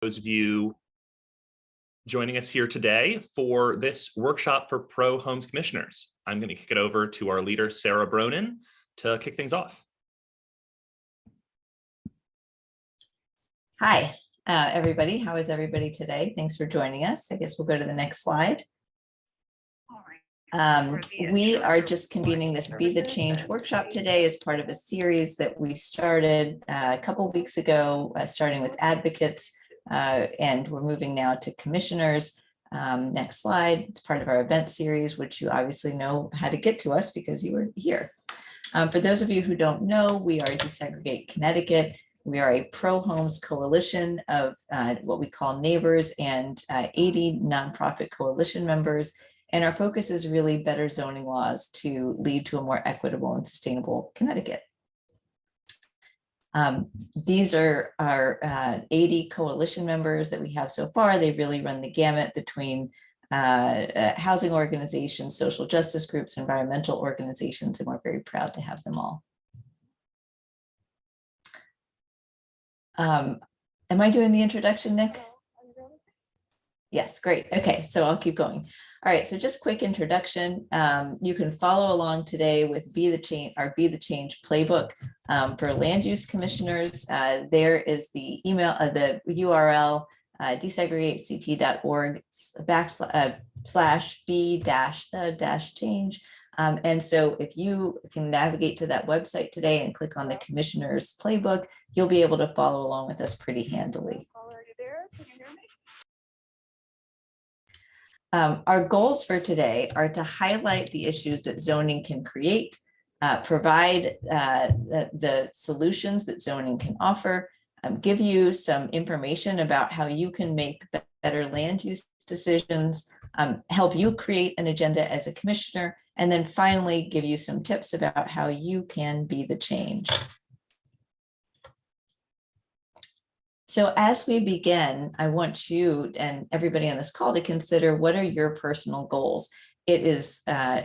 those of you joining us here today for this workshop for Pro Homes Commissioners. I'm going to kick it over to our leader, Sarah Bronin, to kick things off. Hi, everybody. How is everybody today? Thanks for joining us. I guess we'll go to the next slide. We are just convening this Be the Change workshop today as part of a series that we started a couple weeks ago, starting with advocates, and we're moving now to commissioners. Next slide. It's part of our event series, which you obviously know how to get to us because you were here. For those of you who don't know, we are Desegregate Connecticut. We are a pro-homes coalition of what we call neighbors and 80 nonprofit coalition members. And our focus is really better zoning laws to lead to a more equitable and sustainable Connecticut. These are our 80 coalition members that we have so far. They really run the gamut between housing organizations, social justice groups, environmental organizations, and we're very proud to have them all. Am I doing the introduction, Nick? Yes, great. Okay, so I'll keep going. All right, so just quick introduction. You can follow along today with Be the Change, our Be the Change playbook for land use commissioners. There is the email, the URL, desegregate.org/be-the-change. And so if you can navigate to that website today and click on the commissioner's playbook, you'll be able to follow along with us pretty handily. Our goals for today are to highlight the issues that zoning can create, provide the solutions that zoning can offer, give you some information about how you can make better land use decisions, help you create an agenda as a commissioner, and then finally give you some tips about how you can be the change. So as we begin, I want you and everybody on this call to consider, what are your personal goals? It is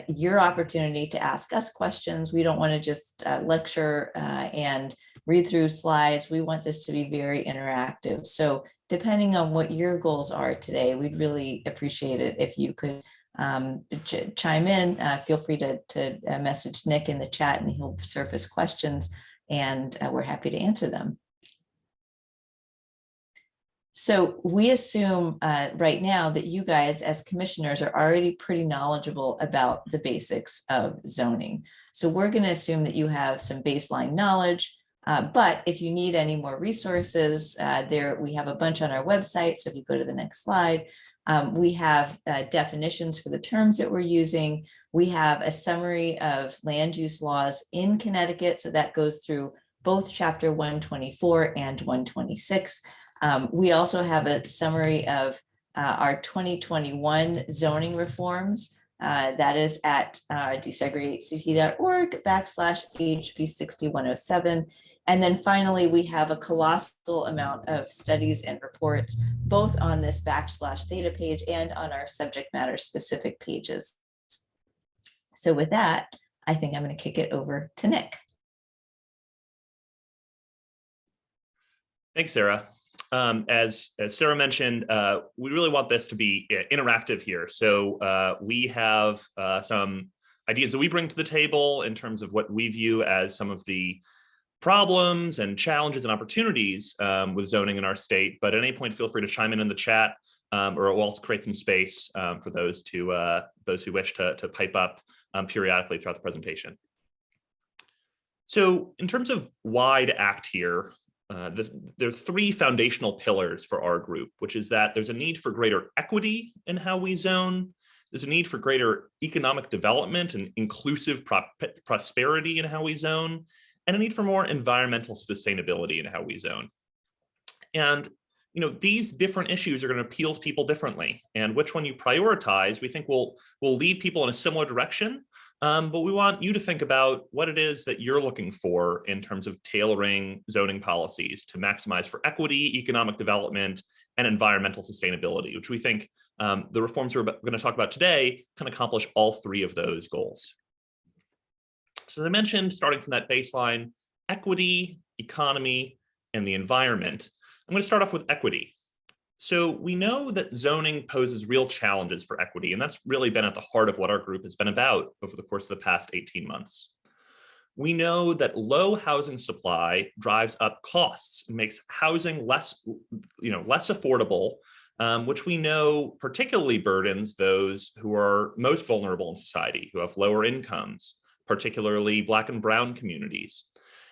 your opportunity to ask us questions. We don't want to just lecture and read through slides. We want this to be very interactive. So depending on what your goals are today, we'd really appreciate it if you could chime in. Feel free to message Nick in the chat and he'll surface questions, and we're happy to answer them. So we assume right now that you guys as commissioners are already pretty knowledgeable about the basics of zoning. So we're going to assume that you have some baseline knowledge, but if you need any more resources, we have a bunch on our website. So if you go to the next slide, we have definitions for the terms that we're using. We have a summary of land use laws in Connecticut. So that goes through both chapter 124 and 126. We also have a summary of our 2021 zoning reforms. That is at desegregate.org/HB6107. And then finally, we have a colossal amount of studies and reports, both on this /data page and on our subject matter specific pages. So with that, I think I'm going to kick it over to Nick. Thanks, Sarah. As Sarah mentioned, we really want this to be interactive here. So we have some ideas that we bring to the table in terms of what we view as some of the problems and challenges and opportunities with zoning in our state. But at any point, feel free to chime in the chat, or we'll also create some space for those who wish to pipe up periodically throughout the presentation. So in terms of why to act here, there are three foundational pillars for our group, which is that there's a need for greater equity in how we zone. There's a need for greater economic development and inclusive prosperity in how we zone, and a need for more environmental sustainability in how we zone. And these different issues are going to appeal to people differently, and which one you prioritize, we think will lead people in a similar direction. But we want you to think about what it is that you're looking for in terms of tailoring zoning policies to maximize for equity, economic development, and environmental sustainability, which we think the reforms we're going to talk about today can accomplish all three of those goals. So as I mentioned, starting from that baseline, equity, economy, and the environment, I'm going to start off with equity. So we know that zoning poses real challenges for equity, and that's really been at the heart of what our group has been about over the course of the past 18 months. We know that low housing supply drives up costs and makes housing less affordable, which we know particularly burdens those who are most vulnerable in society, who have lower incomes, particularly Black and Brown communities.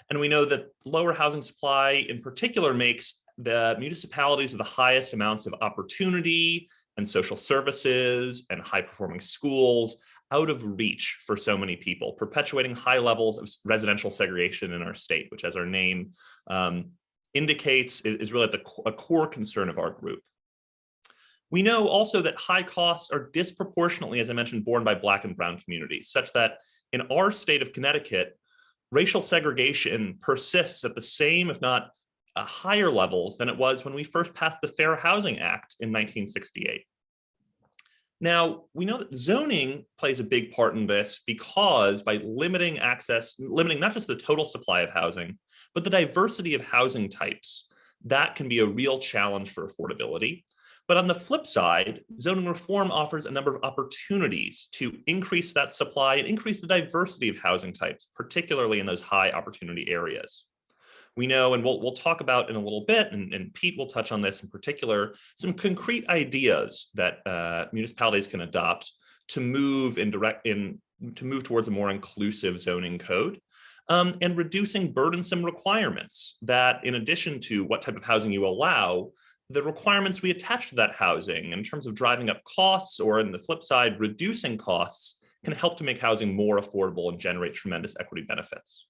And we know that lower housing supply in particular makes the municipalities with the highest amounts of opportunity and social services and high performing schools out of reach for so many people, perpetuating high levels of residential segregation in our state, which, as our name indicates, is really a core concern of our group. We know also that high costs are disproportionately, as I mentioned, borne by Black and Brown communities, such that in our state of Connecticut, racial segregation persists at the same, if not higher levels than it was when we first passed the Fair Housing Act in 1968. Now, we know that zoning plays a big part in this because by limiting not just the total supply of housing, but the diversity of housing types, that can be a real challenge for affordability. But on the flip side, zoning reform offers a number of opportunities to increase that supply and increase the diversity of housing types, particularly in those high opportunity areas. We know, and we'll talk about in a little bit, and Pete will touch on this in particular, some concrete ideas that municipalities can adopt to move towards a more inclusive zoning code, and reducing burdensome requirements that, in addition to what type of housing you allow, the requirements we attach to that housing in terms of driving up costs, or in the flip side, reducing costs, can help to make housing more affordable and generate tremendous equity benefits.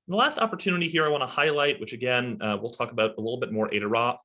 The last opportunity here I want to highlight, which again, we'll talk about a little bit more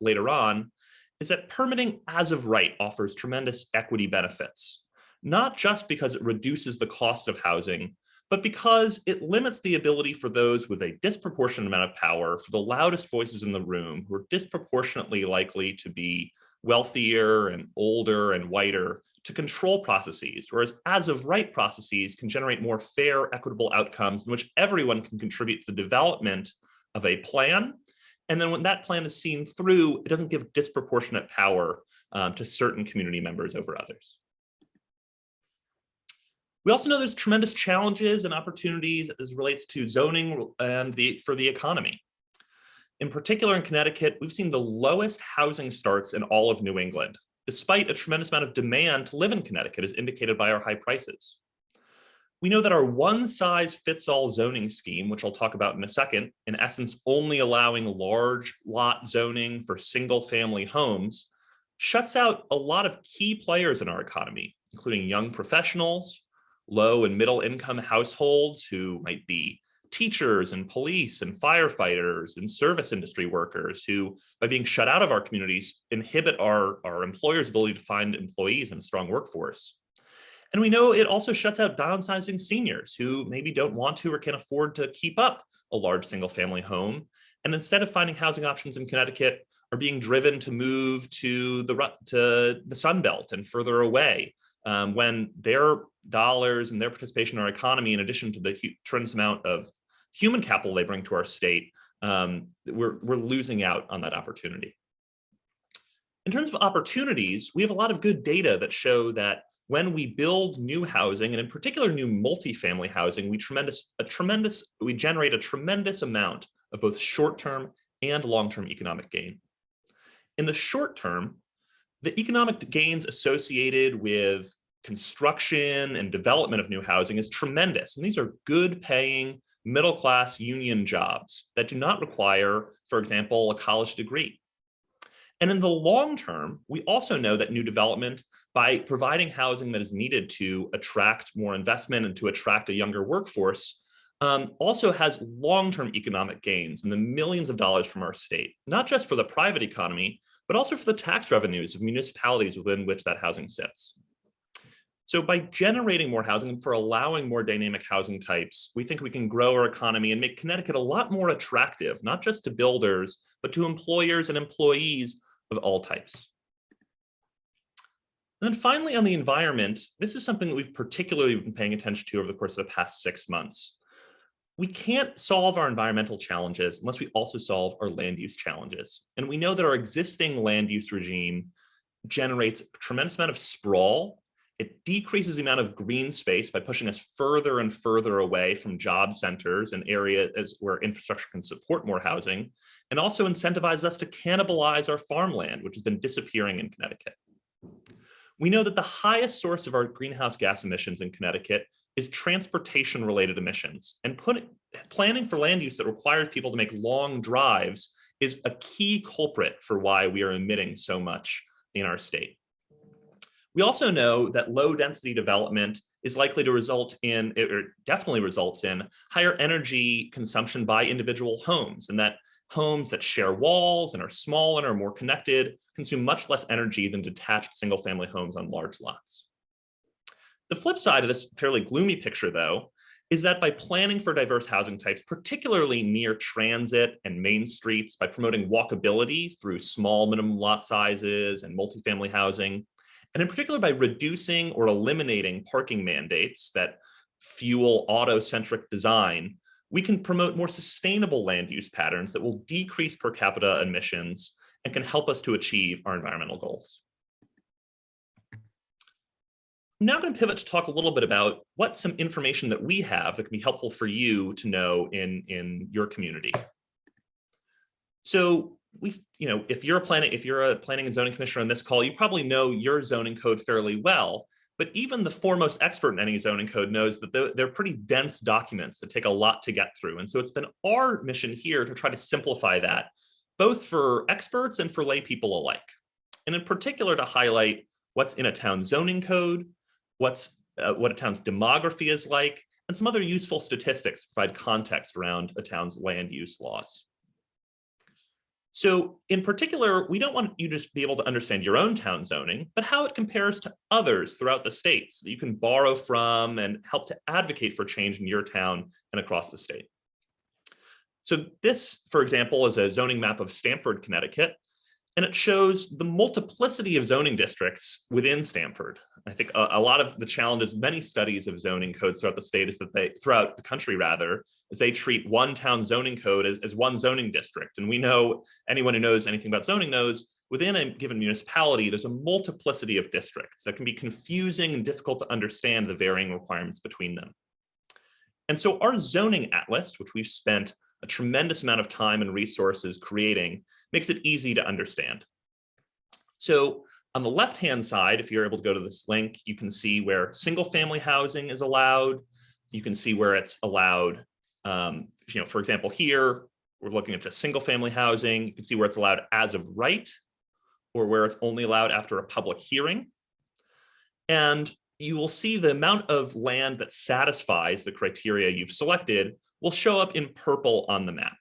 later on, is that permitting as of right offers tremendous equity benefits, not just because it reduces the cost of housing, but because it limits the ability for those with a disproportionate amount of power, for the loudest voices in the room, who are disproportionately likely to be wealthier and older and whiter, to control processes, whereas as of right processes can generate more fair, equitable outcomes in which everyone can contribute to the development of a plan. And then when that plan is seen through, it doesn't give disproportionate power to certain community members over others. We also know there's tremendous challenges and opportunities as it relates to zoning and for the economy. In particular, in Connecticut, we've seen the lowest housing starts in all of New England, despite a tremendous amount of demand to live in Connecticut, as indicated by our high prices. We know that our one-size-fits-all zoning scheme, which I'll talk about in a second, in essence only allowing large lot zoning for single-family homes, shuts out a lot of key players in our economy, including young professionals, low and middle income households who might be teachers and police and firefighters and service industry workers who, by being shut out of our communities, inhibit our employers' ability to find employees and a strong workforce. And we know it also shuts out downsizing seniors who maybe don't want to or can't afford to keep up a large single family home. And instead of finding housing options in Connecticut, are being driven to move to the Sun Belt and further away, when their dollars and their participation in our economy, in addition to the tremendous amount of human capital they bring to our state, we're losing out on that opportunity. In terms of opportunities, we have a lot of good data that show that when we build new housing, and in particular new multifamily housing, we generate a tremendous amount of both short-term and long-term economic gain. In the short term, the economic gains associated with construction and development of new housing is tremendous. And these are good paying middle-class union jobs that do not require, for example, a college degree. And in the long term, we also know that new development, by providing housing that is needed to attract more investment and to attract a younger workforce, also has long-term economic gains in the millions of dollars from our state, not just for the private economy, but also for the tax revenues of municipalities within which that housing sits. So by generating more housing and for allowing more dynamic housing types, we think we can grow our economy and make Connecticut a lot more attractive, not just to builders, but to employers and employees of all types. And then finally, on the environment, this is something that we've particularly been paying attention to over the course of the past 6 months. We can't solve our environmental challenges unless we also solve our land use challenges. And we know that our existing land use regime generates a tremendous amount of sprawl. It decreases the amount of green space by pushing us further and further away from job centers and areas where infrastructure can support more housing, and also incentivizes us to cannibalize our farmland, which has been disappearing in Connecticut. We know that the highest source of our greenhouse gas emissions in Connecticut is transportation-related emissions, and planning for land use that requires people to make long drives is a key culprit for why we are emitting so much in our state. We also know that low density development is likely to result in, or definitely results in, higher energy consumption by individual homes, and that homes that share walls and are small and are more connected consume much less energy than detached single family homes on large lots. The flip side of this fairly gloomy picture, though, is that by planning for diverse housing types, particularly near transit and main streets, by promoting walkability through small minimum lot sizes and multifamily housing, and in particular by reducing or eliminating parking mandates that fuel auto-centric design, we can promote more sustainable land use patterns that will decrease per capita emissions and can help us to achieve our environmental goals. I'm now going to pivot to talk a little bit about what some information that we have that can be helpful for you to know in your community. So if you're a planning and zoning commissioner on this call, you probably know your zoning code fairly well. But even the foremost expert in any zoning code knows that they're pretty dense documents that take a lot to get through. And so it's been our mission here to try to simplify that, both for experts and for lay people alike. And in particular, to highlight what's in a town zoning code, what a town's demography is like, and some other useful statistics to provide context around a town's land use laws. So in particular, we don't want you to just be able to understand your own town zoning, but how it compares to others throughout the state so that you can borrow from and help to advocate for change in your town and across the state. So this, for example, is a zoning map of Stanford, Connecticut, and it shows the multiplicity of zoning districts within Stanford. I think a lot of the challenges, many studies of zoning codes throughout the state is that throughout the country rather, is they treat one town zoning code as one zoning district. And we know, anyone who knows anything about zoning knows, within a given municipality, there's a multiplicity of districts that can be confusing and difficult to understand the varying requirements between them. And so our zoning atlas, which we've spent a tremendous amount of time and resources creating, makes it easy to understand. So on the left-hand side, if you're able to go to this link, you can see where single-family housing is allowed. You can see where it's allowed. For example, here, we're looking at just single-family housing. You can see where it's allowed as of right, or where it's only allowed after a public hearing. And you will see the amount of land that satisfies the criteria you've selected will show up in purple on the map.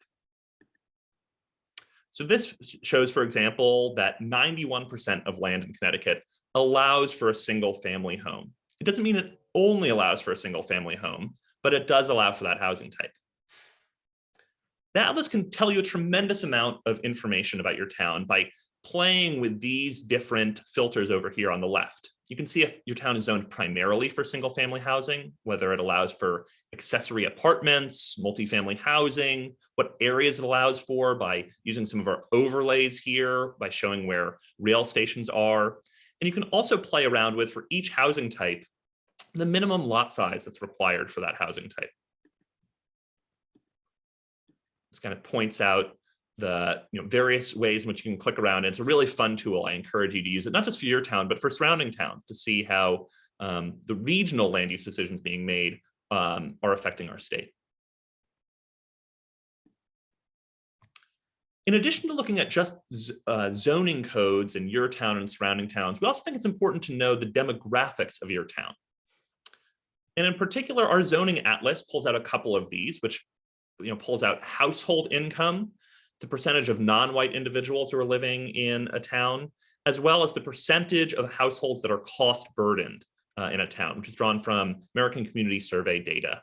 So this shows, for example, that 91% of land in Connecticut allows for a single family home. It doesn't mean it only allows for a single family home, but it does allow for that housing type. The atlas can tell you a tremendous amount of information about your town by playing with these different filters over here on the left. You can see if your town is zoned primarily for single family housing, whether it allows for accessory apartments, multifamily housing, what areas it allows for by using some of our overlays here, by showing where rail stations are. And you can also play around with, for each housing type, the minimum lot size that's required for that housing type. This kind of points out the various ways in which you can click around. And it's a really fun tool. I encourage you to use it, not just for your town, but for surrounding towns, to see how the regional land use decisions being made are affecting our state. In addition to looking at just zoning codes in your town and surrounding towns, we also think it's important to know the demographics of your town. And in particular, our zoning atlas pulls out a couple of these, which pulls out household income, the percentage of non-white individuals who are living in a town, as well as the percentage of households that are cost burdened in a town, which is drawn from American Community Survey data.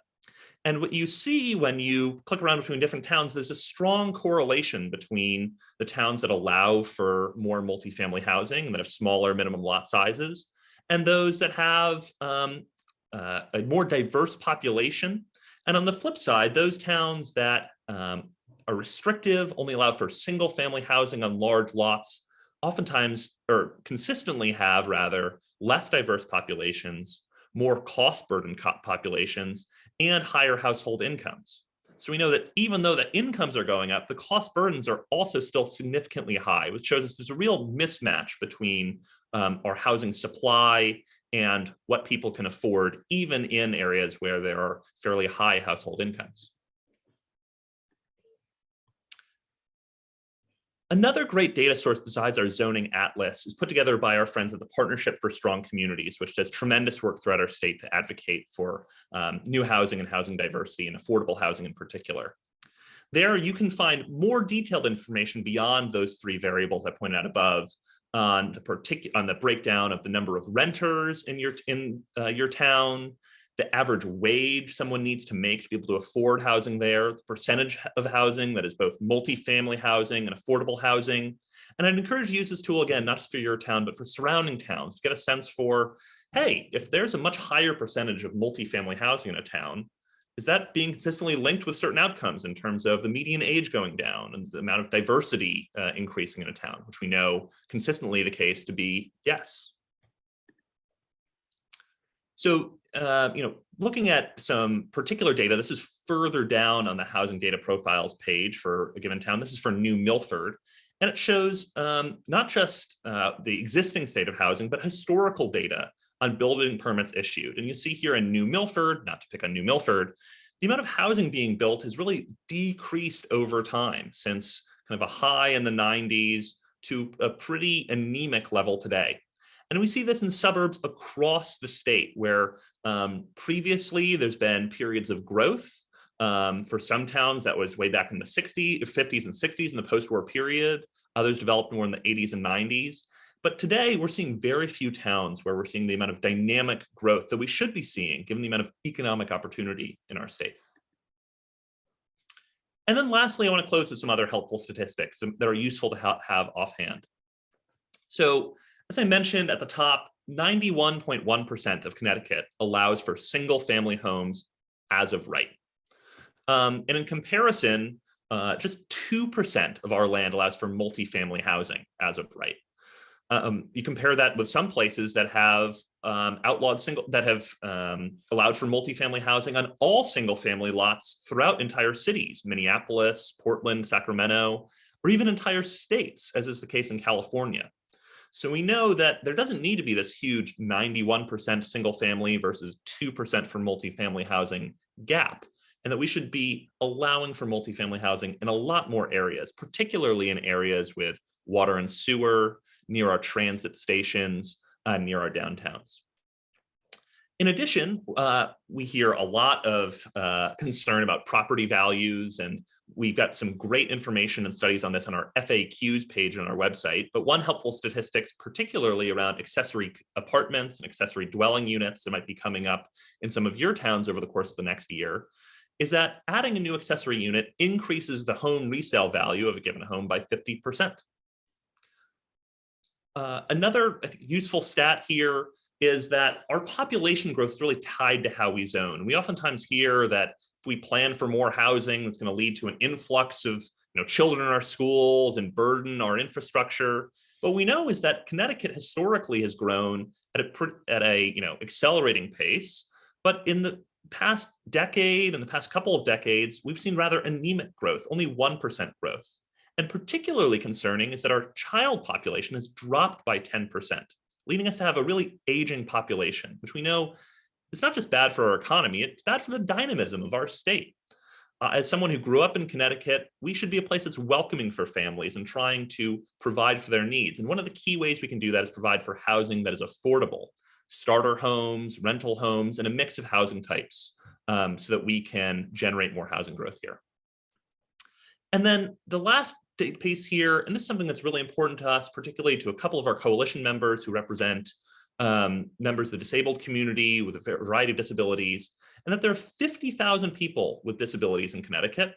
And what you see when you click around between different towns, there's a strong correlation between the towns that allow for more multifamily housing and that have smaller minimum lot sizes, and those that have a more diverse population And on the flip side, those towns that are restrictive, only allow for single family housing on large lots, oftentimes or consistently have rather less diverse populations, more cost burdened populations, and higher household incomes. So we know that even though the incomes are going up, the cost burdens are also still significantly high, which shows us there's a real mismatch between our housing supply and what people can afford, even in areas where there are fairly high household incomes. Another great data source besides our zoning atlas is put together by our friends at the Partnership for Strong Communities, which does tremendous work throughout our state to advocate for new housing and housing diversity and affordable housing in particular. There you can find more detailed information beyond those three variables I pointed out above on the breakdown of the number of renters in your town, the average wage someone needs to make to be able to afford housing there, the percentage of housing that is both multifamily housing and affordable housing. And I'd encourage you to use this tool again, not just for your town, but for surrounding towns to get a sense for, hey, if there's a much higher percentage of multifamily housing in a town, is that being consistently linked with certain outcomes in terms of the median age going down and the amount of diversity increasing in a town, which we know consistently the case to be yes. So, looking at some particular data, this is further down on the housing data profiles page for a given town. This is for New Milford, and it shows not just the existing state of housing, but historical data on building permits issued. And you see here in New Milford, not to pick on New Milford, the amount of housing being built has really decreased over time since kind of a high in the 90s to a pretty anemic level today. And we see this in suburbs across the state where previously there's been periods of growth. For some towns, that was way back in the 50s and 60s in the post-war period. Others developed more in the 80s and 90s. But today we're seeing very few towns where we're seeing the amount of dynamic growth that we should be seeing given the amount of economic opportunity in our state. And then lastly, I want to close with some other helpful statistics that are useful to have offhand. So as I mentioned at the top, 91.1% of Connecticut allows for single family homes as of right. And in comparison, just 2% of our land allows for multifamily housing as of right. You compare that with some places that have allowed for multifamily housing on all single family lots throughout entire cities, Minneapolis, Portland, Sacramento, or even entire states, as is the case in California. So we know that there doesn't need to be this huge 91% single family versus 2% for multifamily housing gap, and that we should be allowing for multifamily housing in a lot more areas, particularly in areas with water and sewer, near our transit stations, near our downtowns. In addition, we hear a lot of concern about property values, and we've got some great information and studies on this on our FAQs page on our website. But one helpful statistics, particularly around accessory apartments and accessory dwelling units that might be coming up in some of your towns over the course of the next year, is that adding a new accessory unit increases the home resale value of a given home by 50%. Another useful stat here is that our population growth is really tied to how we zone. We oftentimes hear that if we plan for more housing, it's going to lead to an influx of children in our schools and burden our infrastructure. What we know is that Connecticut historically has grown at a accelerating pace, but in the past decade and the past couple of decades, we've seen rather anemic growth, only 1% growth. And particularly concerning is that our child population has dropped by 10%. Leading us to have a really aging population, which we know is not just bad for our economy, it's bad for the dynamism of our state. As someone who grew up in Connecticut, we should be a place that's welcoming for families and trying to provide for their needs. And one of the key ways we can do that is provide for housing that is affordable, starter homes, rental homes, and a mix of housing types so that we can generate more housing growth here. And then the last piece here, and this is something that's really important to us, particularly to a couple of our coalition members who represent members of the disabled community with a variety of disabilities, and that there are 50,000 people with disabilities in Connecticut,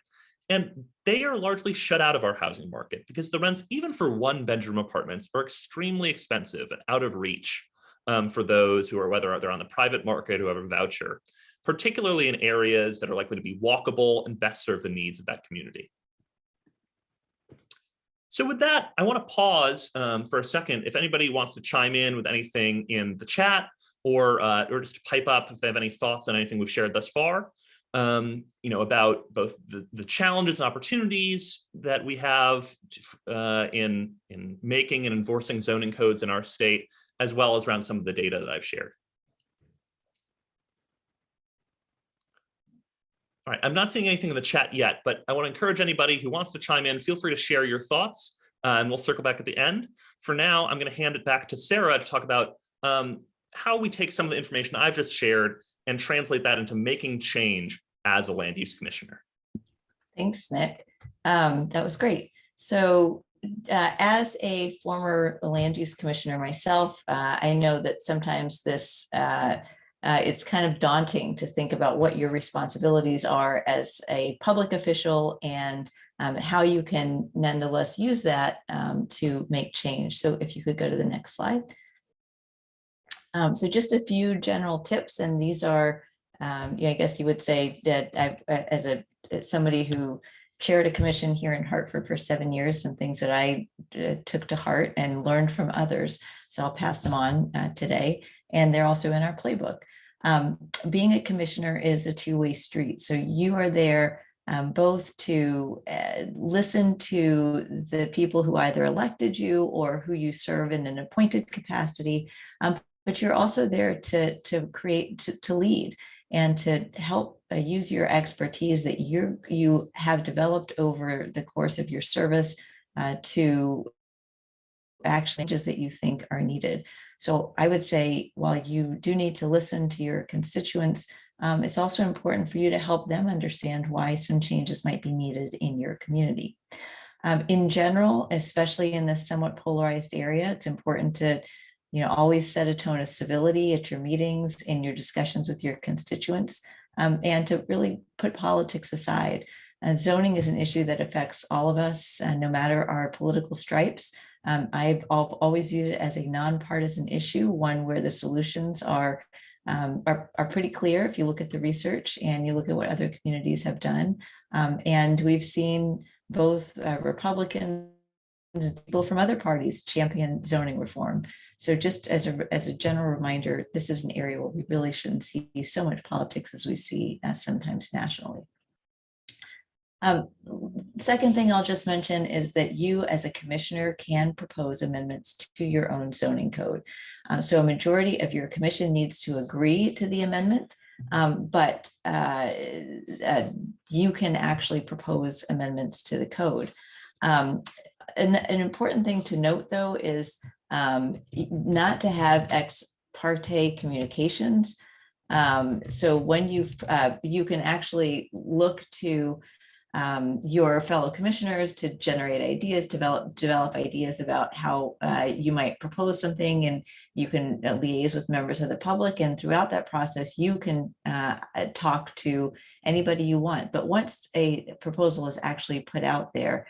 and they are largely shut out of our housing market because the rents, even for one-bedroom apartments, are extremely expensive and out of reach for those who are, whether they're on the private market or have a voucher. particularly in areas that are likely to be walkable and best serve the needs of that community. So with that, I want to pause for a second. If anybody wants to chime in with anything in the chat, or just pipe up if they have any thoughts on anything we've shared thus far, about both the challenges and opportunities that we have in making and enforcing zoning codes in our state, as well as around some of the data that I've shared. All right, I'm not seeing anything in the chat yet, but I want to encourage anybody who wants to chime in, feel free to share your thoughts, and we'll circle back at the end. For now, I'm going to hand it back to Sarah to talk about how we take some of the information I've just shared and translate that into making change as a land use commissioner. Thanks, Nick. That was great. So as a former land use commissioner myself, I know that sometimes this it's kind of daunting to think about what your responsibilities are as a public official and how you can nonetheless use that to make change. So if you could go to the next slide. So just a few general tips, and these are, I guess you would say that as somebody who chaired a commission here in Hartford for 7 years, some things that I took to heart and learned from others. So I'll pass them on today. And they're also in our playbook. Being a commissioner is a two-way street. So you are there both to listen to the people who either elected you or who you serve in an appointed capacity, but you're also there to create, to lead, and to help use your expertise that you have developed over the course of your service to actually changes that you think are needed. So I would say, while you do need to listen to your constituents, it's also important for you to help them understand why some changes might be needed in your community. In general, especially in this somewhat polarized area, it's important to always set a tone of civility at your meetings, in your discussions with your constituents, and to really put politics aside. Zoning is an issue that affects all of us, no matter our political stripes. I've always viewed it as a nonpartisan issue, one where the solutions are pretty clear if you look at the research and you look at what other communities have done. And we've seen both Republicans and people from other parties champion zoning reform. So just as a general reminder, this is an area where we really shouldn't see so much politics as we see sometimes nationally. Second thing I'll just mention is that you as a commissioner can propose amendments to your own zoning code. So a majority of your commission needs to agree to the amendment, but you can actually propose amendments to the code. An important thing to note, though, is not to have ex parte communications. So when you can actually look to your fellow commissioners to generate ideas, develop ideas about how you might propose something, and you can liaise with members of the public. And throughout that process, you can talk to anybody you want. But once a proposal is actually put out there,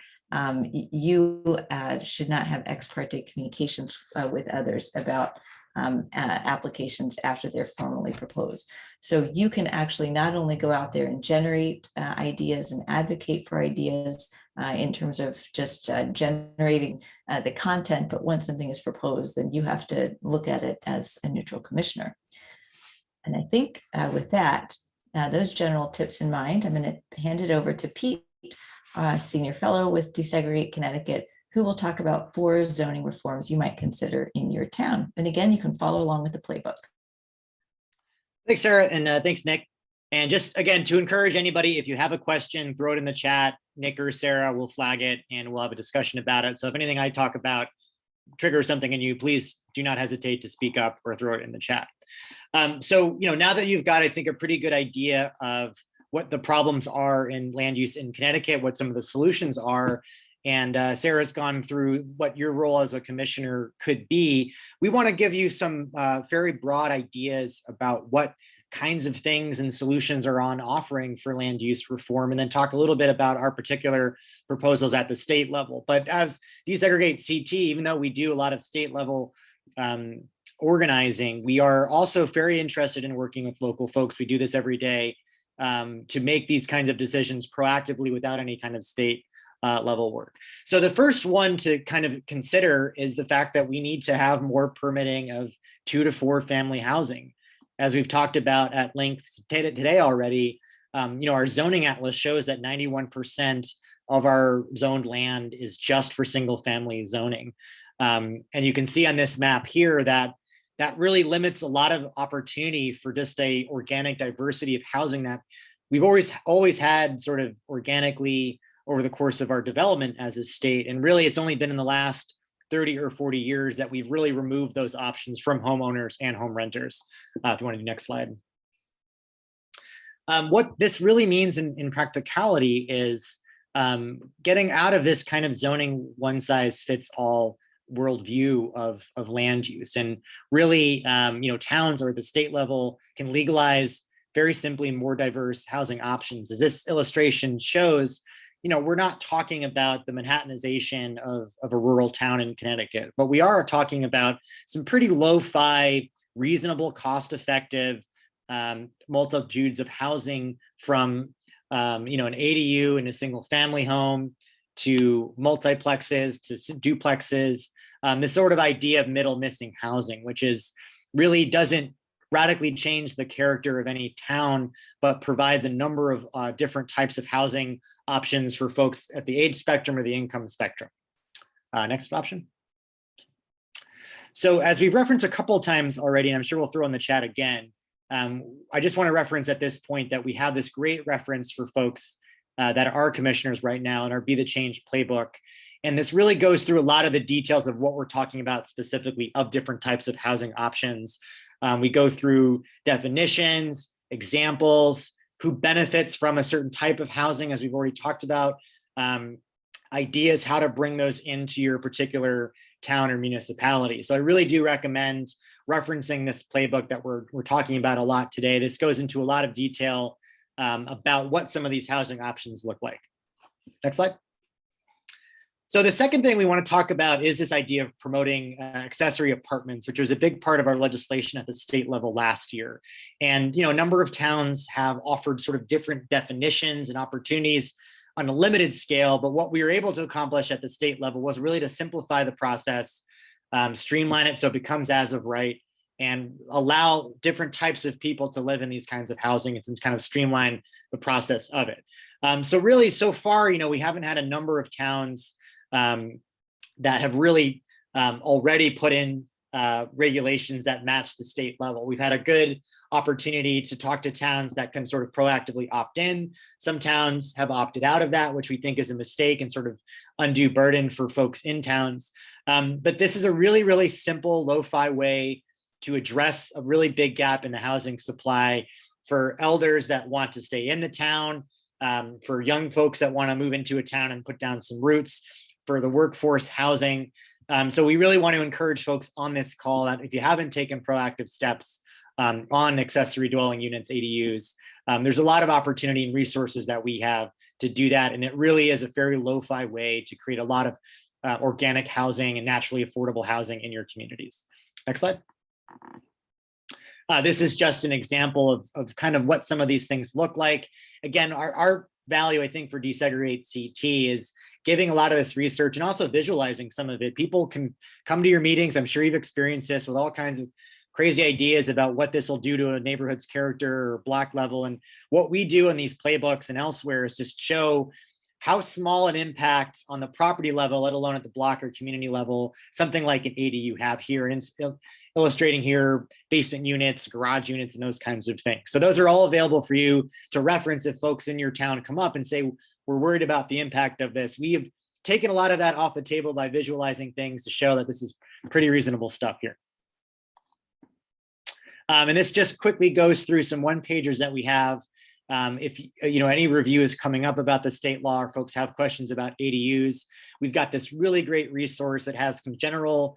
you should not have ex parte communications with others about applications after they're formally proposed. So you can actually not only go out there and generate ideas and advocate for ideas in terms of just generating the content, but once something is proposed, then you have to look at it as a neutral commissioner. And I think with that, those general tips in mind, I'm going to hand it over to Pete, Senior Fellow with Desegregate Connecticut, who will talk about 4 zoning reforms you might consider in your town. And again, you can follow along with the playbook. Thanks, Sarah, and thanks, Nick. And just again, to encourage anybody, if you have a question, throw it in the chat. Nick or Sarah will flag it and we'll have a discussion about it. So if anything I talk about triggers something in you, please do not hesitate to speak up or throw it in the chat. So, now that you've got, I think, a pretty good idea of what the problems are in land use in Connecticut, what some of the solutions are, and Sarah's gone through what your role as a commissioner could be, we want to give you some very broad ideas about what kinds of things and solutions are on offering for land use reform, and then talk a little bit about our particular proposals at the state level. But as Desegregate CT, even though we do a lot of state level organizing, we are also very interested in working with local folks. We do this every day to make these kinds of decisions proactively without any kind of state level work. So the first one to kind of consider is the fact that we need to have more permitting of 2 to 4 family housing. As we've talked about at length today already, our zoning atlas shows that 91% of our zoned land is just for single family zoning. And you can see on this map here that really limits a lot of opportunity for just a organic diversity of housing that we've always had sort of organically over the course of our development as a state. And really, it's only been in the last 30 or 40 years that we've really removed those options from homeowners and home renters. If you want to do next slide. What this really means in practicality is getting out of this kind of zoning one size fits all worldview of land use, and really towns or the state level can legalize very simply more diverse housing options. As this illustration shows, we're not talking about the Manhattanization of a rural town in Connecticut, but we are talking about some pretty lo-fi, reasonable, cost-effective multitudes of housing, from an ADU in a single family home to multiplexes to duplexes. This sort of idea of middle missing housing, which is really doesn't radically change the character of any town, but provides a number of different types of housing options for folks at the age spectrum or the income spectrum. Next option. So as we've referenced a couple of times already, and I'm sure we'll throw in the chat again, I just want to reference at this point that we have this great reference for folks that are commissioners right now in our Be the Change playbook. And this really goes through a lot of the details of what we're talking about specifically of different types of housing options. We go through definitions, examples, who benefits from a certain type of housing, as we've already talked about, ideas how to bring those into your particular town or municipality. So I really do recommend referencing this playbook that we're talking about a lot today. This goes into a lot of detail about what some of these housing options look like. Next slide. So the second thing we want to talk about is this idea of promoting accessory apartments, which was a big part of our legislation at the state level last year. And a number of towns have offered sort of different definitions and opportunities on a limited scale, but what we were able to accomplish at the state level was really to simplify the process, streamline it so it becomes as of right, and allow different types of people to live in these kinds of housing and kind of streamline the process of it. So really, so far, we haven't had a number of towns that have really already put in regulations that match the state level. We've had a good opportunity to talk to towns that can sort of proactively opt in. Some towns have opted out of that, which we think is a mistake and sort of undue burden for folks in towns. But this is a really, really simple, lo-fi way to address a really big gap in the housing supply for elders that want to stay in the town, for young folks that want to move into a town and put down some roots, for the workforce housing. So we really want to encourage folks on this call that if you haven't taken proactive steps on accessory dwelling units, ADUs, there's a lot of opportunity and resources that we have to do that. And it really is a very lo-fi way to create a lot of organic housing and naturally affordable housing in your communities. Next slide. This is just an example of kind of what some of these things look like. Again, our value, I think, for Desegregate CT is giving a lot of this research and also visualizing some of it. People can come to your meetings. I'm sure you've experienced this with all kinds of crazy ideas about what this will do to a neighborhood's character or block level. And what we do in these playbooks and elsewhere is just show how small an impact on the property level, let alone at the block or community level, something like an ADU have here, and illustrating here basement units, garage units, and those kinds of things. So those are all available for you to reference if folks in your town come up and say, we're worried about the impact of this. We have taken a lot of that off the table by visualizing things to show that this is pretty reasonable stuff here. And this just quickly goes through some one-pagers that we have. If any review is coming up about the state law, or folks have questions about ADUs, we've got this really great resource that has some general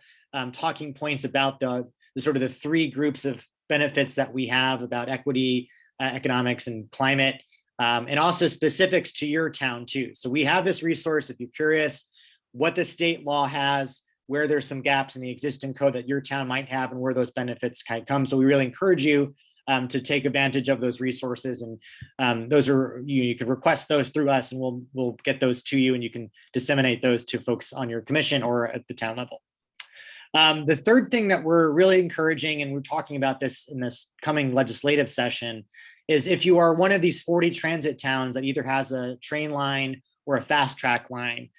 talking points about the sort of the three groups of benefits that we have about equity, economics, and climate, and also specifics to your town too. So we have this resource if you're curious what the state law has where there's some gaps in the existing code that your town might have and where those benefits kind of come. So we really encourage you to take advantage of those resources, and those are you can request those through us, and we'll get those to you, and you can disseminate those to folks on your commission or at the town level. The third thing that we're really encouraging, and we're talking about this in this coming legislative session, is if you are one of these 40 transit towns that either has a train line or a fast track line,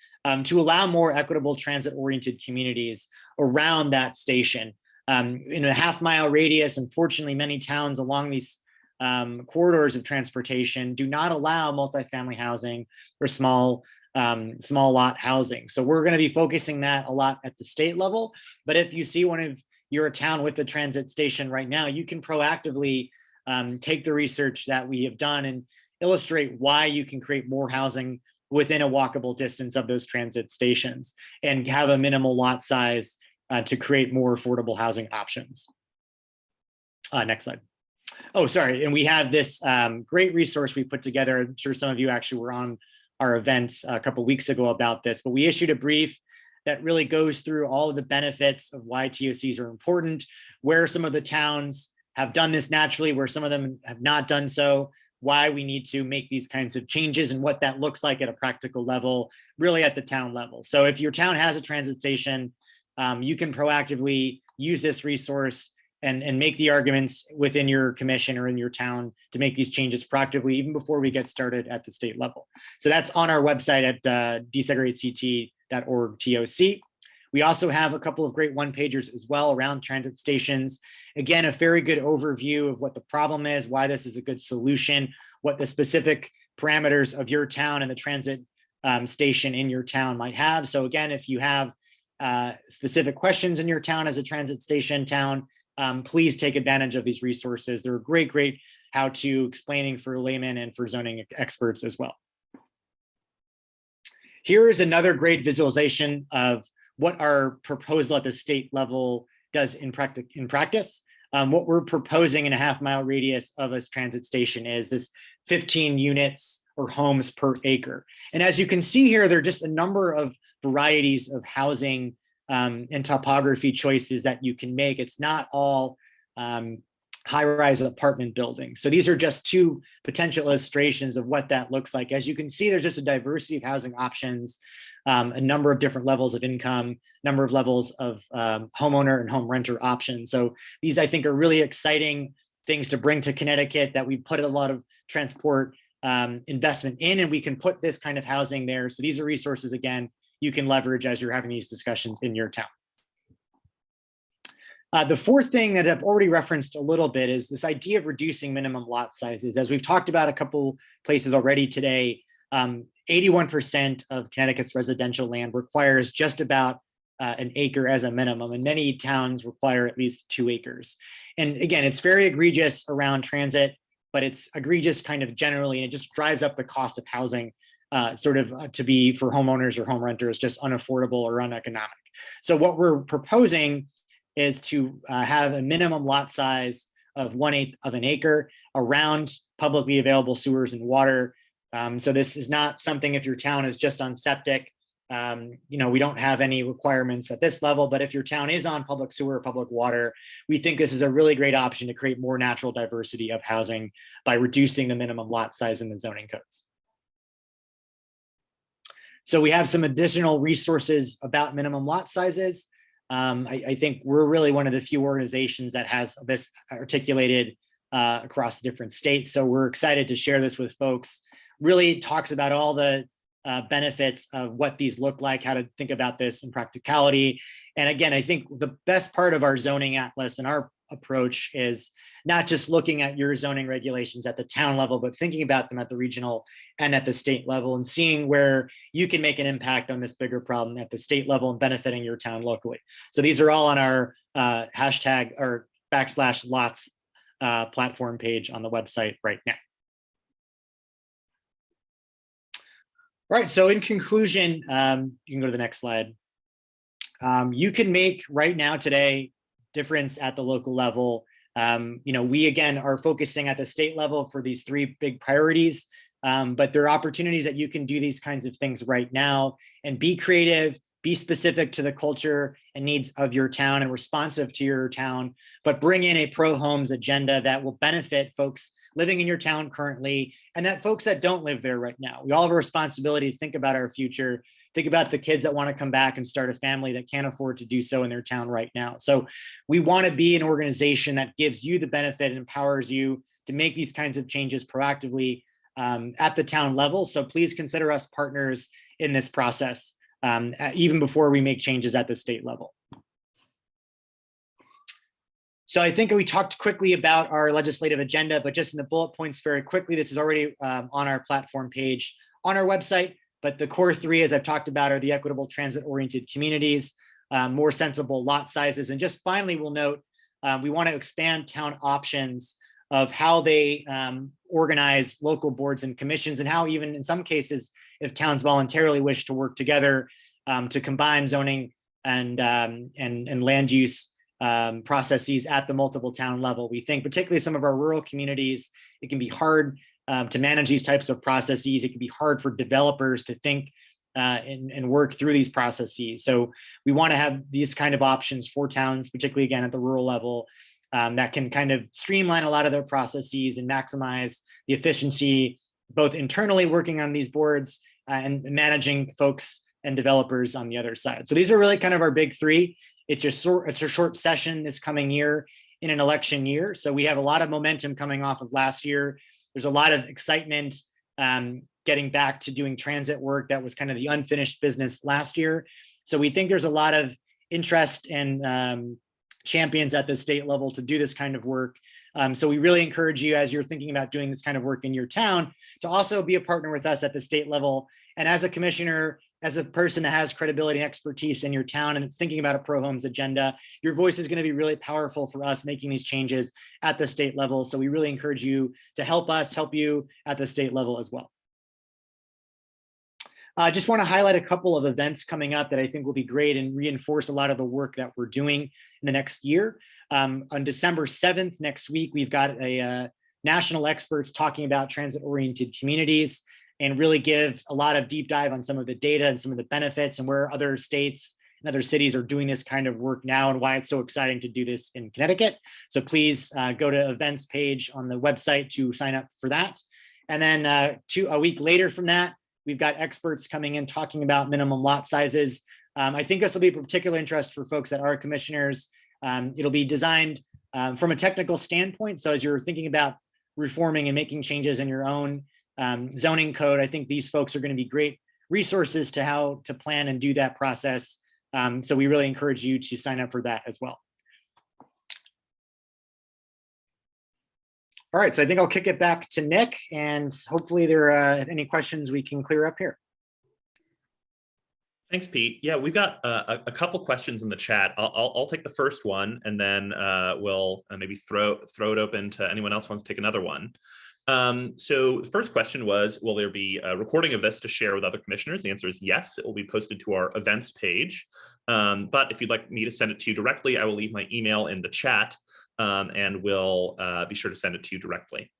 to allow more equitable transit-oriented communities around that station. In a half-mile radius, unfortunately, many towns along these corridors of transportation do not allow multifamily housing or small lot housing. So we're going to be focusing that a lot at the state level. But if you see you're a town with a transit station right now, you can proactively take the research that we have done and illustrate why you can create more housing within a walkable distance of those transit stations and have a minimal lot size to create more affordable housing options. Next slide. Oh, sorry. And we have this great resource we put together. I'm sure some of you actually were on our events a couple of weeks ago about this, but we issued a brief that really goes through all of the benefits of why TOCs are important, where some of the towns have done this naturally, where some of them have not done so, why we need to make these kinds of changes and what that looks like at a practical level, really at the town level. So if your town has a transit station, you can proactively use this resource and make the arguments within your commission or in your town to make these changes proactively, even before we get started at the state level. So that's on our website at desegregatect.org TOC. We also have a couple of great one-pagers as well around transit stations. Again, a very good overview of what the problem is, why this is a good solution, what the specific parameters of your town and the transit station in your town might have. So again, if you have specific questions in your town as a transit station town, please take advantage of these resources. They're great how-to explaining for laymen and for zoning experts as well. Here is another great visualization of what our proposal at the state level does in practice. What we're proposing in a half-mile radius of a transit station is this 15 units or homes per acre. And as you can see here, there are just a number of varieties of housing and topography choices that you can make. It's not all high-rise apartment buildings. So these are just two potential illustrations of what that looks like. As you can see, there's just a diversity of housing options, a number of different levels of income, number of levels of homeowner and home renter options. So these, I think, are really exciting things to bring to Connecticut that we put a lot of transport investment in, and we can put this kind of housing there. So these are resources, again, you can leverage as you're having these discussions in your town. The fourth thing that I've already referenced a little bit is this idea of reducing minimum lot sizes. As we've talked about a couple places already today, 81% of Connecticut's residential land requires just about an acre as a minimum, and many towns require at least 2 acres. And again, it's very egregious around transit, but it's egregious kind of generally, and it just drives up the cost of housing to be for homeowners or home renters just unaffordable or uneconomic. So what we're proposing is to have a minimum lot size of 1/8 of an acre around publicly available sewers and water. So this is not something if your town is just on septic, we don't have any requirements at this level, but if your town is on public sewer or public water, we think this is a really great option to create more natural diversity of housing by reducing the minimum lot size in the zoning codes. So we have some additional resources about minimum lot sizes. I think we're really one of the few organizations that has this articulated across the different states. So we're excited to share this with folks. Really talks about all the benefits of what these look like, how to think about this in practicality. And again, I think the best part of our zoning atlas and our approach is not just looking at your zoning regulations at the town level, but thinking about them at the regional and at the state level and seeing where you can make an impact on this bigger problem at the state level and benefiting your town locally. So these are all on our hashtag or /lots platform page on the website right now. All right, so in conclusion, you can go to the next slide. You can make right now today difference at the local level. We again are focusing at the state level for these 3 big priorities, but there are opportunities that you can do these kinds of things right now and be creative, be specific to the culture and needs of your town and responsive to your town, but bring in a pro-homes agenda that will benefit folks living in your town currently, and that folks that don't live there right now. We all have a responsibility to think about our future, think about the kids that want to come back and start a family that can't afford to do so in their town right now. So we want to be an organization that gives you the benefit and empowers you to make these kinds of changes proactively at the town level. So please consider us partners in this process, even before we make changes at the state level. So I think we talked quickly about our legislative agenda, but just in the bullet points very quickly, this is already on our platform page on our website. But the core three, as I've talked about, are the equitable transit-oriented communities, more sensible lot sizes. And just finally, we'll note, we want to expand town options of how they organize local boards and commissions, and how even in some cases, if towns voluntarily wish to work together to combine zoning and land use processes at the multiple town level. We think particularly some of our rural communities, it can be hard to manage these types of processes. It can be hard for developers to think and work through these processes. So we want to have these kind of options for towns, particularly again at the rural level, that can kind of streamline a lot of their processes and maximize the efficiency, both internally working on these boards and managing folks and developers on the other side. So these are really kind of our big three. It's a short session this coming year in an election year. So we have a lot of momentum coming off of last year. There's a lot of excitement getting back to doing transit work that was kind of the unfinished business last year. So we think there's a lot of interest and champions at the state level to do this kind of work. So we really encourage you, as you're thinking about doing this kind of work in your town, to also be a partner with us at the state level. And as a commissioner, as a person that has credibility and expertise in your town and it's thinking about a pro-homes agenda, your voice is going to be really powerful for us making these changes at the state level. So we really encourage you to help us help you at the state level as well. I just want to highlight a couple of events coming up that I think will be great and reinforce a lot of the work that we're doing in the next year. On December 7th, next week, we've got a national experts talking about transit-oriented communities and really give a lot of deep dive on some of the data and some of the benefits and where other states and other cities are doing this kind of work now and why it's so exciting to do this in Connecticut. So please go to events page on the website to sign up for that. And then a week later from that, we've got experts coming in talking about minimum lot sizes. I think this will be of particular interest for folks that are commissioners. It'll be designed from a technical standpoint. So as you're thinking about reforming and making changes in your own zoning code, I think these folks are going to be great resources to how to plan and do that process. So we really encourage you to sign up for that as well. All right, so I think I'll kick it back to Nick, and hopefully there are any questions we can clear up here. Thanks, Pete. Yeah, we've got a couple questions in the chat. I'll take the first one, and then we'll maybe throw it open to anyone else who wants to take another one. So the first question was, will there be a recording of this to share with other commissioners? The answer is yes, it will be posted to our events page. But if you'd like me to send it to you directly, I will leave my email in the chat and we'll be sure to send it to you directly.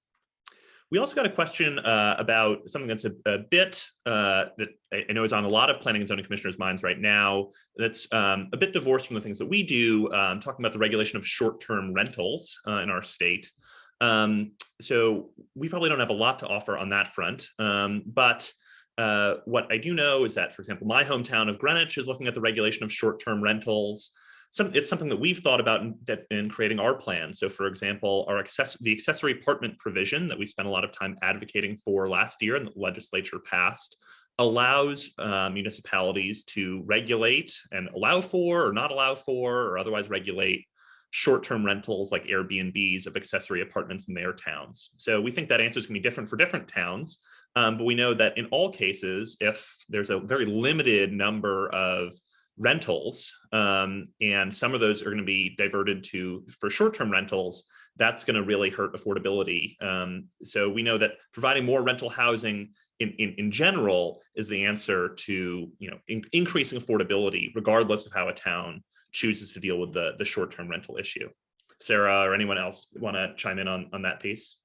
We also got a question about something that's a bit that I know is on a lot of planning and zoning commissioners' minds right now. That's a bit divorced from the things that we do, talking about the regulation of short-term rentals in our state. So we probably don't have a lot to offer on that front. But what I do know is that, for example, my hometown of Greenwich is looking at the regulation of short-term rentals. It's something that we've thought about in creating our plan. So for example, the accessory apartment provision that we spent a lot of time advocating for last year and the legislature passed allows municipalities to regulate and allow for or not allow for or otherwise regulate short-term rentals like Airbnbs of accessory apartments in their towns. So we think that answer is going to be different for different towns. But we know that in all cases, if there's a very limited number of rentals, and some of those are going to be diverted for short-term rentals, that's going to really hurt affordability. So we know that providing more rental housing in general is the answer to increasing affordability, regardless of how a town chooses to deal with the short-term rental issue. Sarah or anyone else want to chime in on that piece?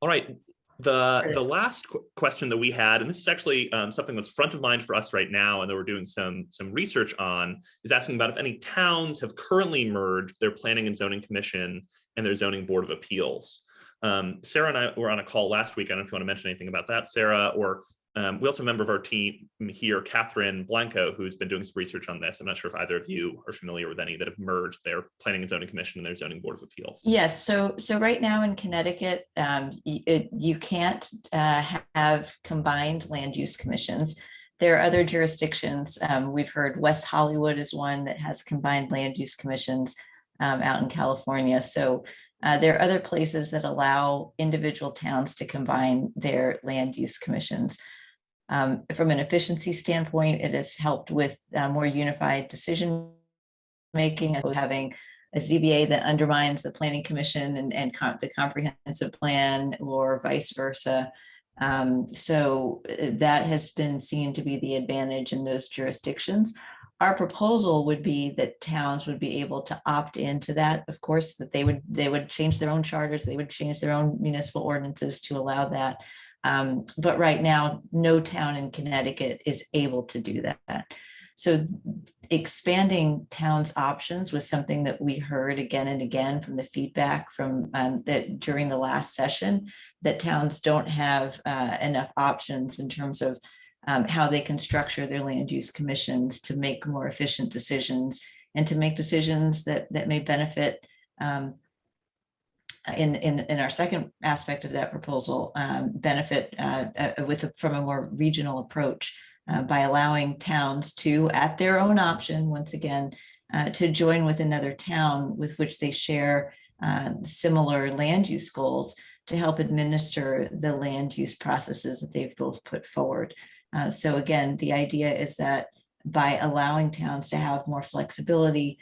All right. The last question that we had, and this is actually something that's front of mind for us right now, and that we're doing some research on, is asking about if any towns have currently merged their Planning and Zoning Commission and their Zoning Board of Appeals. Sarah and I were on a call last week. I don't know if you want to mention anything about that, Sarah, or we also have a member of our team here, Catherine Blanco, who's been doing some research on this. I'm not sure if either of you are familiar with any that have merged their Planning and Zoning Commission and their Zoning Board of Appeals. Yes, so right now in Connecticut, you can't have combined land use commissions. There are other jurisdictions. We've heard West Hollywood is one that has combined land use commissions out in California. So there are other places that allow individual towns to combine their land use commissions. From an efficiency standpoint, it has helped with more unified decision making, having a ZBA that undermines the planning commission and the comprehensive plan, or vice versa. So that has been seen to be the advantage in those jurisdictions. Our proposal would be that towns would be able to opt into that. Of course, that they would change their own charters, they would change their own municipal ordinances to allow that. But right now, no town in Connecticut is able to do that. So expanding towns' options was something that we heard again and again from the feedback from that during the last session, that towns don't have enough options in terms of how they can structure their land use commissions to make more efficient decisions and to make decisions that may benefit in our second aspect of that proposal, benefit from a more regional approach by allowing towns to, at their own option, once again, to join with another town with which they share similar land use goals to help administer the land use processes that they've both put forward. So again, the idea is that by allowing towns to have more flexibility,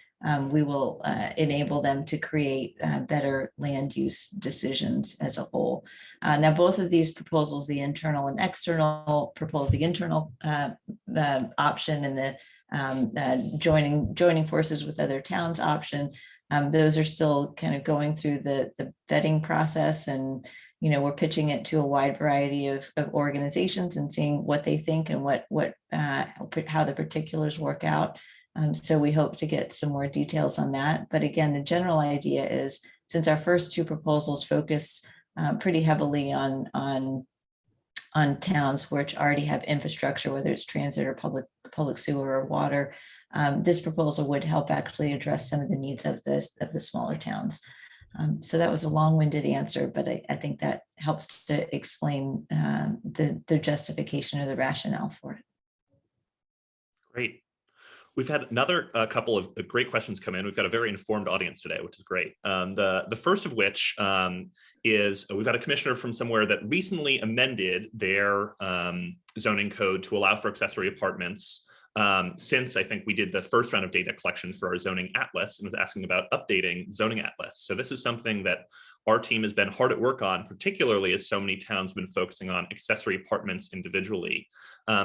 we will enable them to create better land use decisions as a whole. Now, both of these proposals, the internal and external proposal, the internal option and the joining forces with other towns option, those are still kind of going through the vetting process, and we're pitching it to a wide variety of organizations and seeing what they think and how the particulars work out. So we hope to get some more details on that. But again, the general idea is, since our first two proposals focus pretty heavily on towns which already have infrastructure, whether it's transit or public sewer or water, this proposal would help actually address some of the needs of the smaller towns. So that was a long-winded answer, but I think that helps to explain the justification or the rationale for it. Great. We've had another couple of great questions come in. We've got a very informed audience today, which is great. The first of which is, we've had a commissioner from somewhere that recently amended their zoning code to allow for accessory apartments, since I think we did the first round of data collection for our zoning atlas, and was asking about updating zoning atlas. So this is something that our team has been hard at work on, particularly as so many towns have been focusing on accessory apartments individually.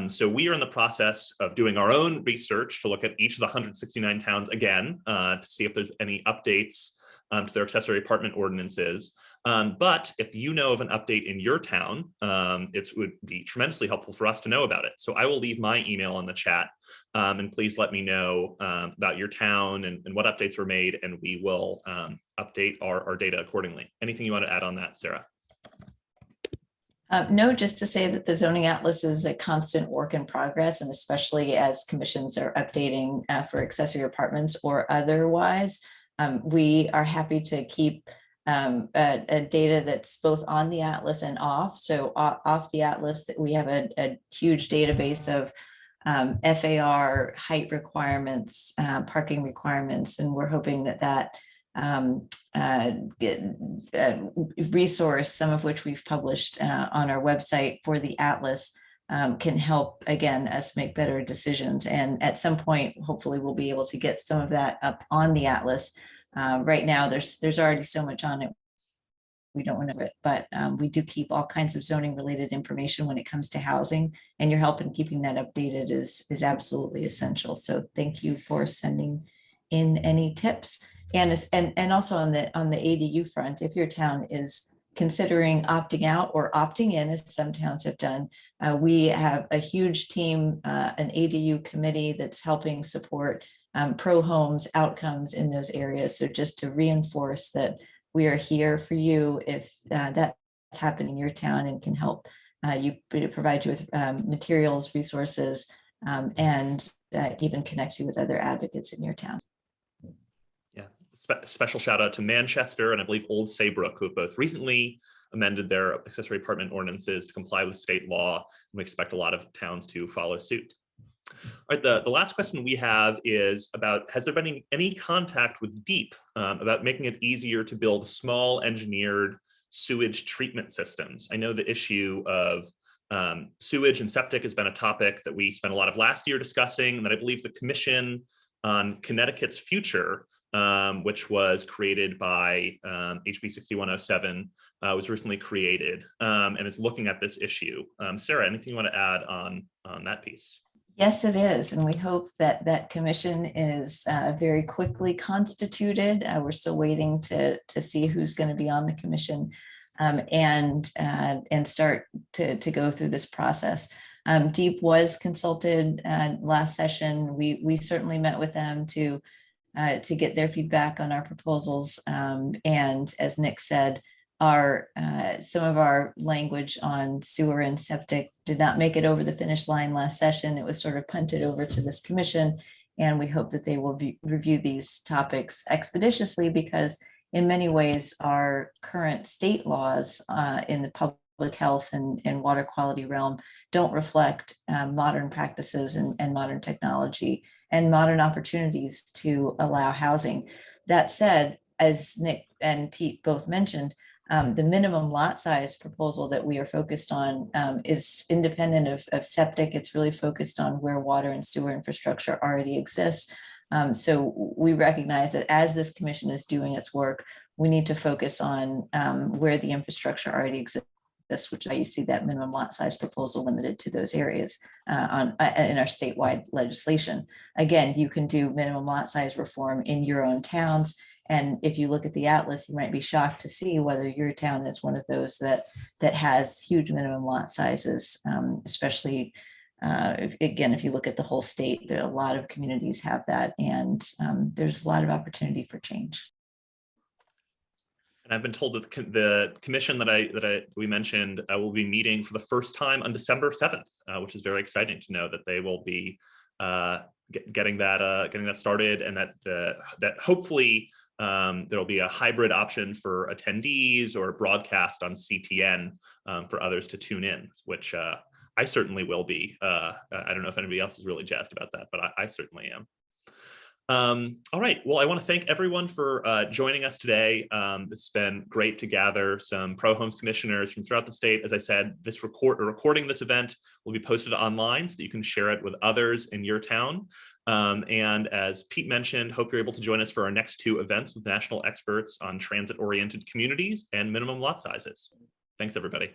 So we are in the process of doing our own research to look at each of the 169 towns again, to see if there's any updates to their accessory apartment ordinances. But if you know of an update in your town, it would be tremendously helpful for us to know about it. So I will leave my email in the chat, and please let me know about your town and what updates were made, and we will update our data accordingly. Anything you want to add on that, Sarah? No, just to say that the zoning atlas is a constant work in progress, and especially as commissions are updating for accessory apartments or otherwise, we are happy to keep a data that's both on the atlas and off. So off the atlas, that we have a huge database of FAR, height requirements, parking requirements, and we're hoping that resource, some of which we've published on our website for the atlas, can help, again, us make better decisions. And at some point, hopefully we'll be able to get some of that up on the atlas. Right now, there's already so much on it, we don't want to do it, but we do keep all kinds of zoning related information when it comes to housing, and your help in keeping that updated is absolutely essential. So thank you for sending in any tips. And also on the ADU front, if your town is considering opting out or opting in, as some towns have done. We have a huge team, an ADU committee that's helping support pro-homes outcomes in those areas. So just to reinforce that we are here for you if that's happening in your town and can help provide you with materials, resources, and even connect you with other advocates in your town. Yeah, special shout out to Manchester and I believe Old Saybrook, who have both recently amended their accessory apartment ordinances to comply with state law. And we expect a lot of towns to follow suit. All right, the last question we have is about, has there been any contact with DEEP about making it easier to build small engineered sewage treatment systems? I know the issue of sewage and septic has been a topic that we spent a lot of last year discussing, and that I believe the Commission on Connecticut's Future, which was created by HB 6107, was recently created and is looking at this issue. Sarah, anything you want to add on that piece? Yes, it is. And we hope that that commission is very quickly constituted. We're still waiting to see who's going to be on the commission and start to go through this process. DEEP was consulted last session. We certainly met with them to get their feedback on our proposals. And as Nick said, some of our language on sewer and septic did not make it over the finish line last session. It was sort of punted over to this commission, and we hope that they will review these topics expeditiously, because in many ways our current state laws in the public health and water quality realm don't reflect modern practices and modern technology and modern opportunities to allow housing. That said, as Nick and Pete both mentioned, the minimum lot size proposal that we are focused on is independent of septic. It's really focused on where water and sewer infrastructure already exists. So we recognize that as this commission is doing its work, we need to focus on where the infrastructure already exists, which is why you see that minimum lot size proposal limited to those areas in our statewide legislation. Again, you can do minimum lot size reform in your own towns. And if you look at the atlas, you might be shocked to see whether your town is one of those that has huge minimum lot sizes, especially if you look at the whole state, there are a lot of communities have that, and there's a lot of opportunity for change. And I've been told that the commission that we mentioned will be meeting for the first time on December 7th, which is very exciting to know that they will be getting that started, and that hopefully there'll be a hybrid option for attendees or broadcast on CTN for others to tune in, which I certainly will be. I don't know if anybody else is really jazzed about that, but I certainly am. All right, well, I want to thank everyone for joining us today. It's been great to gather some pro-homes commissioners from throughout the state. As I said, recording this event will be posted online so that you can share it with others in your town. And as Pete mentioned, hope you're able to join us for our next 2 events with national experts on transit-oriented communities and minimum lot sizes. Thanks, everybody.